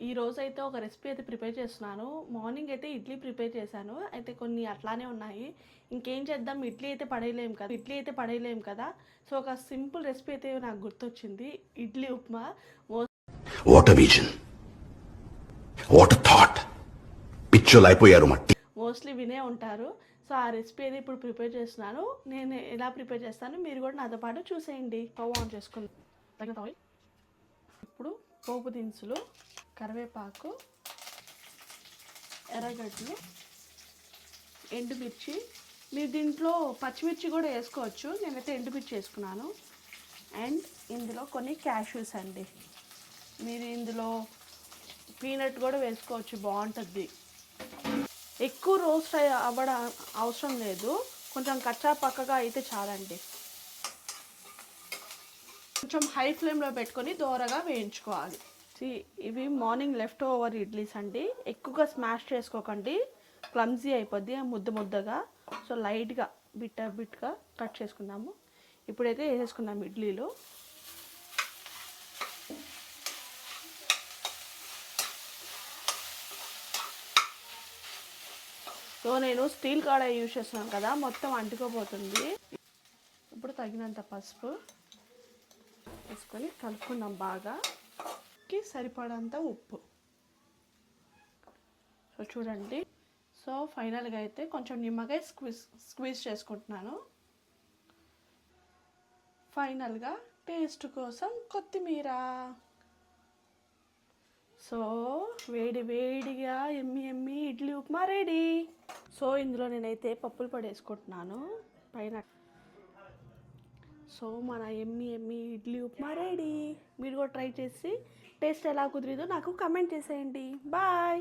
ఈరోజు అయితే ఒక రెసిపీ అయితే ప్రిపేర్ చేస్తున్నాను. మార్నింగ్ అయితే ఇడ్లీ ప్రిపేర్ చేశాను. అయితే కొన్ని అట్లానే ఉన్నాయి. ఇంకేం చేద్దాం, ఇడ్లీ అయితే పడేయలేం కదా. సో ఒక సింపుల్ రెసిపీ అయితే నాకు గుర్తొచ్చింది, idli upma. What a vision, what a thought. పిచ్చోలు అయిపోయారు మట్టి. మోస్ట్లీ వినే ఉంటారు. సో ఆ రెసిపీ అయితే ఇప్పుడు ప్రిపేర్ చేస్తున్నాను. నేను ఎలా ప్రిపేర్ చేస్తాను మీరు కూడా నాతో పాటు చూసేయండి. స్టవ్ ఆన్ చేసుకుని తగినంత ఆయిల్. ఇప్పుడు పోపు దినుసులు, కరివేపాకు, ఎర్రగడ్డలు, ఎండుమిర్చి. మీరు దీంట్లో పచ్చిమిర్చి కూడా వేసుకోవచ్చు. నేనైతే ఎండుమిర్చి వేసుకున్నాను. అండ్ ఇందులో కొన్ని క్యాష్యూస్ అండి. మీరు ఇందులో పీనట్ కూడా వేసుకోవచ్చు, బాగుంటుంది. ఎక్కువ రోస్ట్ అవ్వడం అవసరం లేదు, కొంచెం కచ్చా పక్కగా అయితే చాలండి. కొంచెం హై ఫ్లేమ్లో పెట్టుకొని దోరగా వేయించుకోవాలి. ఇవి మార్నింగ్ లెఫ్ట్ ఓవర్ ఇడ్లీస్ అండి. ఎక్కువగా స్మాష్ చేసుకోకండి, క్లమ్జీ అయిపోద్ది ముద్దగా. సో లైట్గా బిట్గా కట్ చేసుకుందాము. ఇప్పుడైతే వేసేసుకుందాము ఇడ్లీలు. సో నేను స్టీల్ కడాయి యూజ్ చేస్తున్నాను కదా, మొత్తం అంటుకోపోతుంది. ఇప్పుడు తగినంత పసుపు వేసుకొని కలుపుకుందాం బాగా. సరిపడంత ఉప్పు. సో చూడండి. సో ఫైనల్గా అయితే కొంచెం నిమ్మకాయ స్క్వీజ్ చేసుకుంటున్నాను. ఫైనల్గా టేస్ట్ కోసం కొత్తిమీర. సో వేడిగా ఎమ్మి ఇడ్లీ ఉప్మా రెడీ. సో ఇందులో నేనైతే పప్పుల పొడి వేసుకుంటున్నాను పైన. సో మన ఎమ్మి ఇడ్లీ ఉప్మా రెడీ. మీరు కూడా ట్రై చేసి టేస్ట్ ఎలా కుదిరిందో నాకు కమెంట్ చేసేయండి. బాయ్.